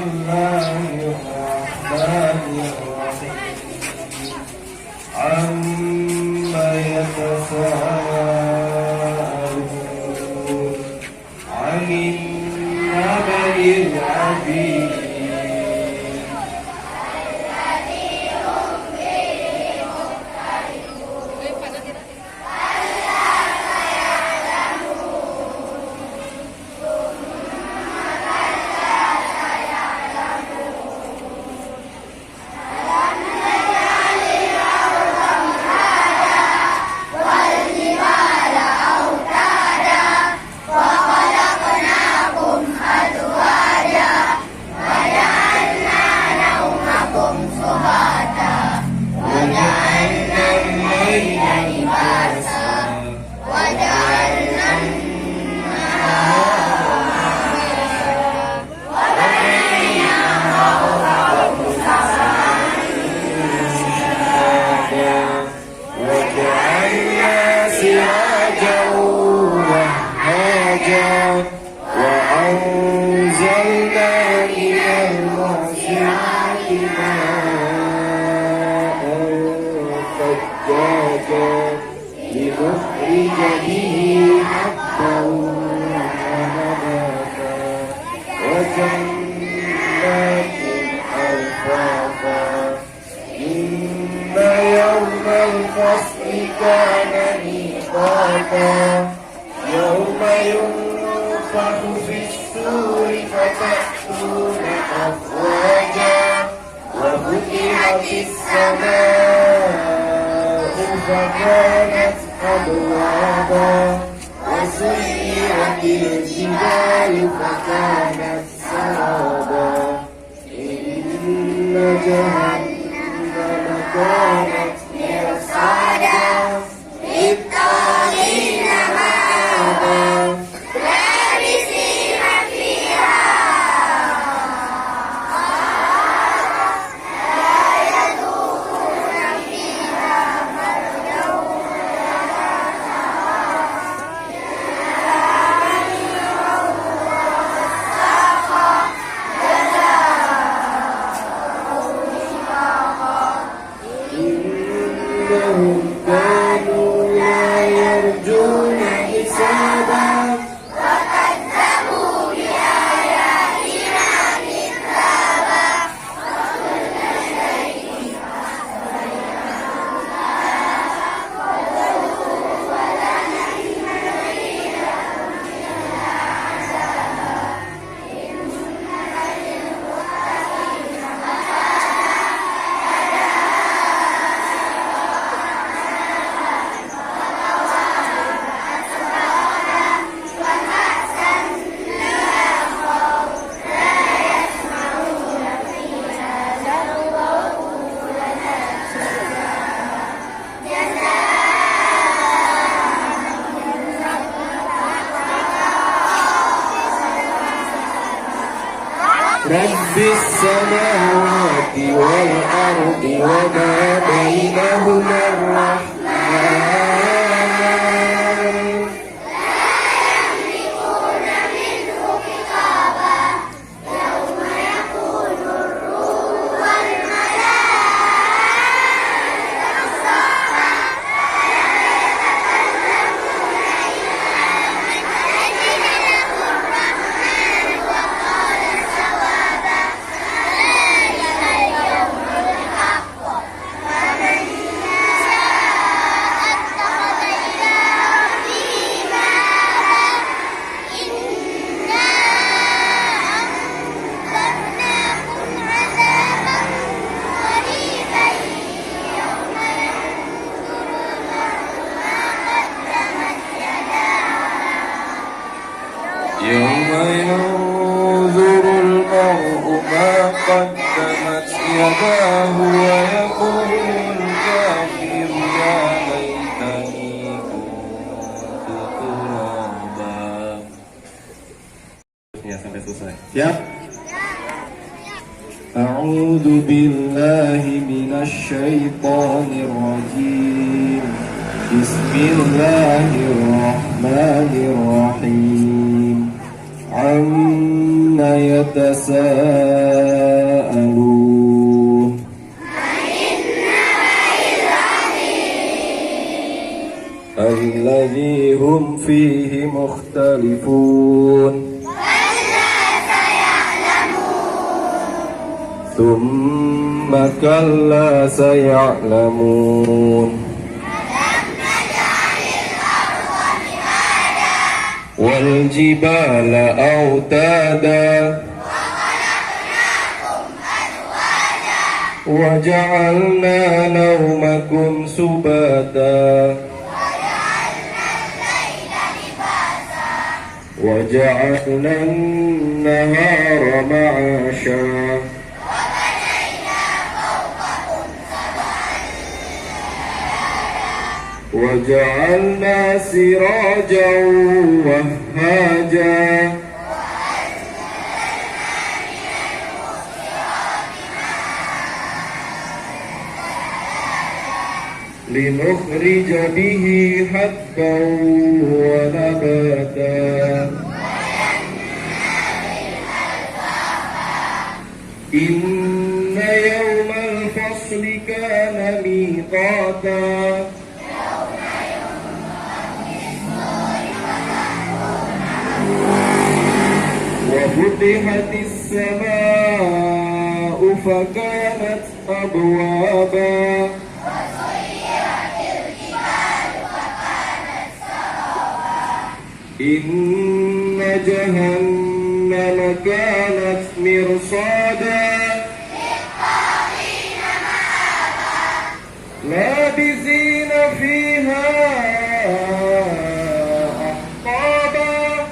الله الرحمن الرحيم عما يتساءلون عن النبأ العظيم وأنزلنا من المعصرات ماء ثجاجا لنخرج به حبا ونباتا وجنات ألفافا إن يوم الفصل كان ميقاتا يوم ينفخ في الصور فتأتون أفواجا وفتحت السماء فكانت أبوابا وسيرت الجبال فكانت سرابا إن جهنم كانت مرصادا للطاغين مآبا لابسين فيها لا يذوقون فيها بردا ولا شرابا إنهم كانوا لا يرجون حسابا وكذبوا بآياتنا كذابا وكل شيء رب السماوات والأرض وما بينهما الرحمن لا يملكون منه خطابا يوم يقول الروح والملائكة صفا فلا يتكلمون إلا من أذن له الرحمن وقال صوابا ذلك اليوم الحق فمن شاء اتخذ إلى ربه مآبا إنا أنذرناكم عذابا قريبا يوم ينظر المرء ما قدمت يداه ويقول الكافر يا ليتني كنت ترابا. Ya, sampai selesai. Siap? A'udzu billahi minasy syaithanir rajim. Bismillahirrahmanirrahim. عما يتساءلون الذي هم فيه مختلفون ثم كلا سيعلمون والجبال أوتادا وجعلنا نومكم سباتا وجعلنا النهار معاشا وجعلنا سراجا وهاجا لنخرج به حبا ونباتا إن يوم الفصل كان ميقاتا وفتحت السماء فكانت أبوابا إن جهنم كانت مرصادا لابثين فيها أحقابا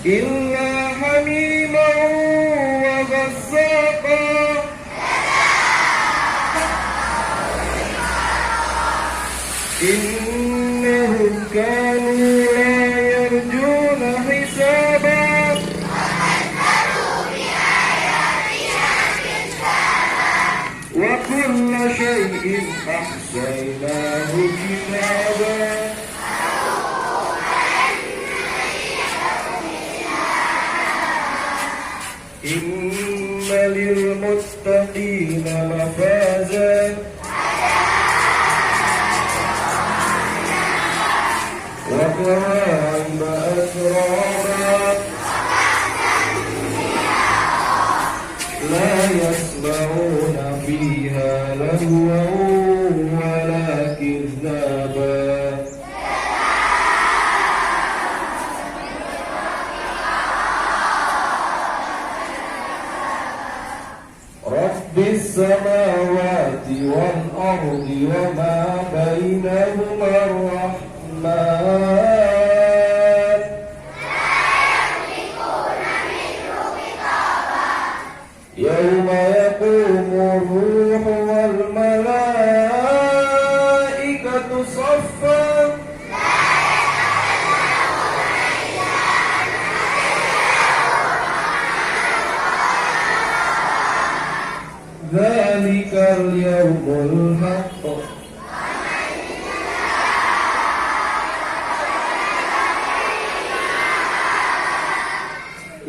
إلا حميما وغساقا إنهم كانوا لا يرجون حسابا وكل شيء أحصيناه كتابا إن للمتقين مفازا وكواعب أترابا لا يسمعون فيها لغوا ولا كذابا رب السماوات والأرض وما بينهما الرحمن يوم يقوم الروح والملائكة صفا ذلك اليوم الحق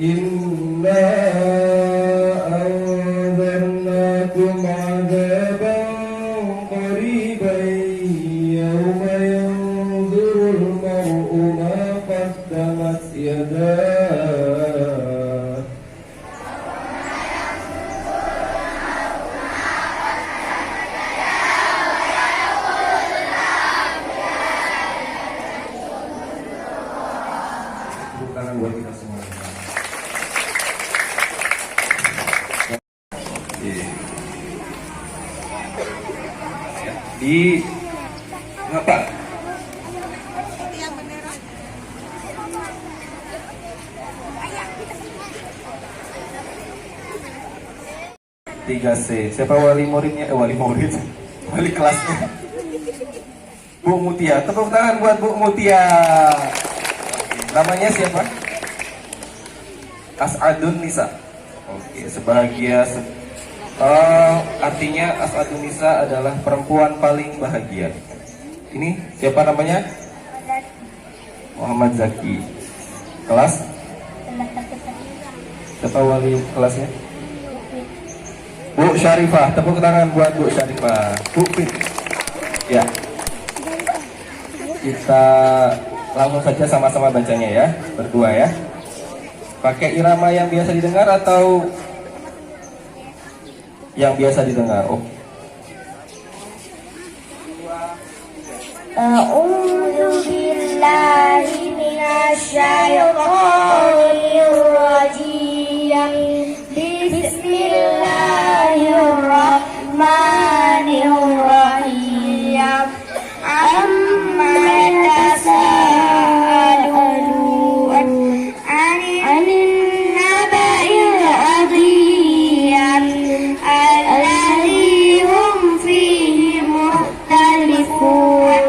إنا أنذرناكم عذابا قريبا يوم ينظر المرء ما قدمت يداه tangan buat kita semua. Di apa? 3C. Siapa wali muridnya? Wali murid. Wali kelasnya. Bu Mutia. Tepuk tangan buat Bu Mutia. Namanya siapa? As'adun Nisa. Oke, sebahagia artinya As'adun Nisa adalah perempuan paling bahagia. Ini siapa namanya? Muhammad Zaki. Kelas? Siapa wali kelasnya? Bu Syarifah. Tepuk tangan buat Bu Syarifah. Bu Fit. Ya. Kita langsung saja sama-sama bacanya ya, berdua ya. Pakai irama yang biasa didengar atau yang biasa didengar? Oh. A'udzu billahi minasy syaithanir rajim. Bismillahirrahmanirrahim. Amma yatasaalun 'anil naba'il 'adzim alladzi hum fihi mukhtalifun.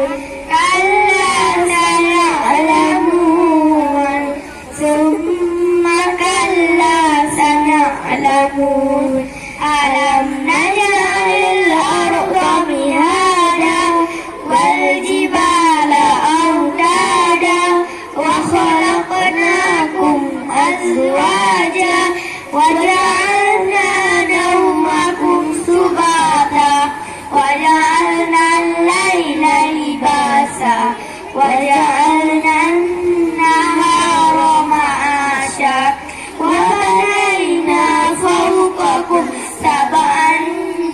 Alam naj'alil arda mihada wal jibala awtada wa khalaqnakum azwaja wa ja'alna nawmakum subata wa ja'alna al-laila libasa wa ja'alna an-nahara ma'asha wa banayna fawqakum sab'an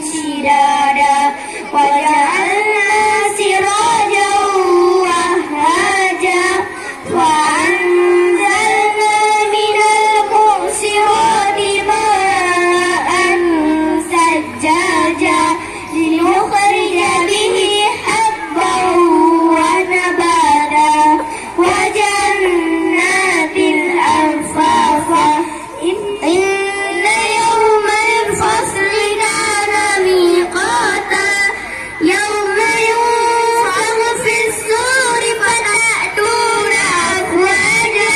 shidada wa ja'alna sirajan wahhaja wa anzalna minal mu'sirati ma'an sajjaja linukhrija bihi habban wa nabata wa jannatin alfafa. Inna yawmal fasli kana miqata yawma yunfakhu fis-suri fata'tuna afwaja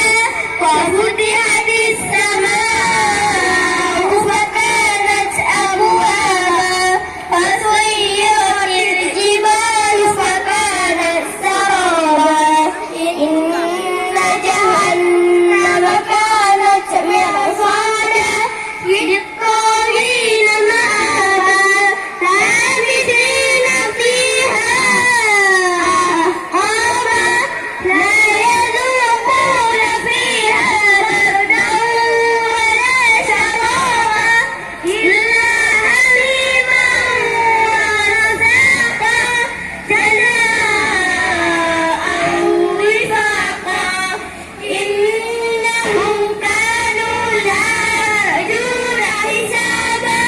wa futihatis samaa'u fakanat abwaba wa suyyiratil jibalu fakanat saraba. Inna jahannama kanat mirsada للطاغين مآبا لابثين فيها أحقابا لا يذوقون فيها بردا ولا شرابا إلا حميما وغساقا جزاء وفاقا. إنهم كانوا لا يرجون حسابا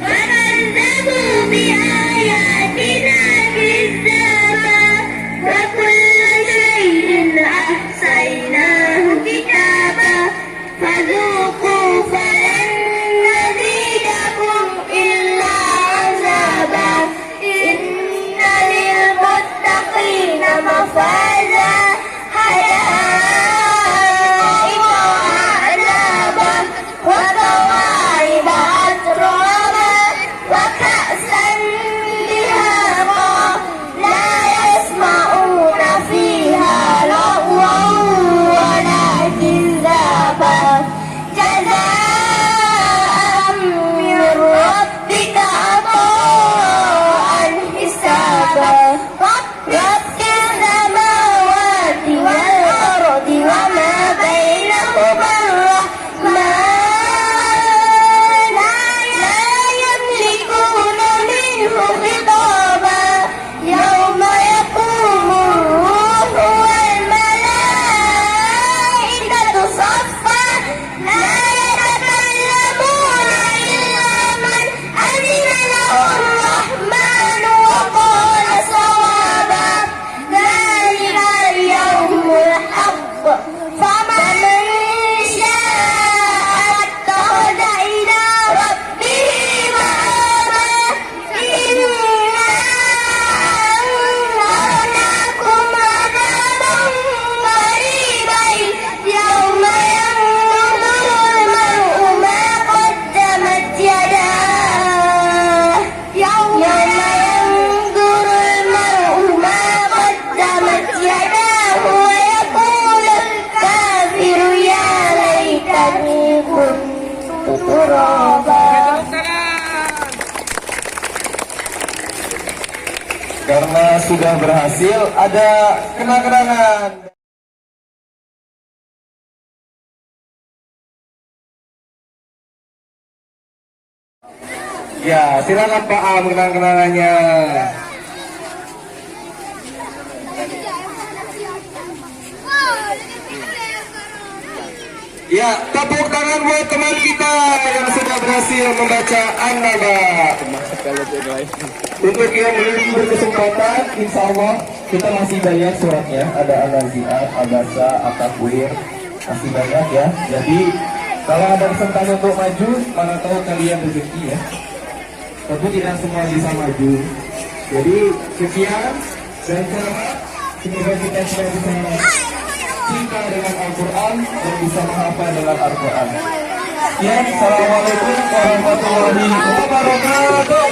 وكذبوا بآياتنا كذابا وكل شيء أحصيناه كتابا فذوقوا فلن نزيدكم إلا عذابا. إن للمتقين مفازا حدائق وأعنابا وكواعب أترابا وكأسا دهاقا لا يسمعون فيها لغوا ولا كذابا جزاء من ربك عطاء حسابا. رب السماوات sudah berhasil, ada kenang-kenangan. Ya, silakan Pak A kenang-kenangannya. Ya, tepuk tangan buat teman kita yang sudah berhasil membaca An-Naba. Untuk yang belum berkesempatan, insya Allah kita masih banyak suratnya. Ada An-Nazi'at, Abasa, At-Takwir, masih banyak ya. Jadi kalau ada kesempatan untuk maju, mana tahu kalian rezeki ya. Tapi tidak semua bisa maju. Jadi sekian dan selamat. Semoga kita semua bisa cinta dengan Al-Quran dan bisa menghafal dengan Al-Quran. Ya, Assalamualaikum warahmatullahi wabarakatuh.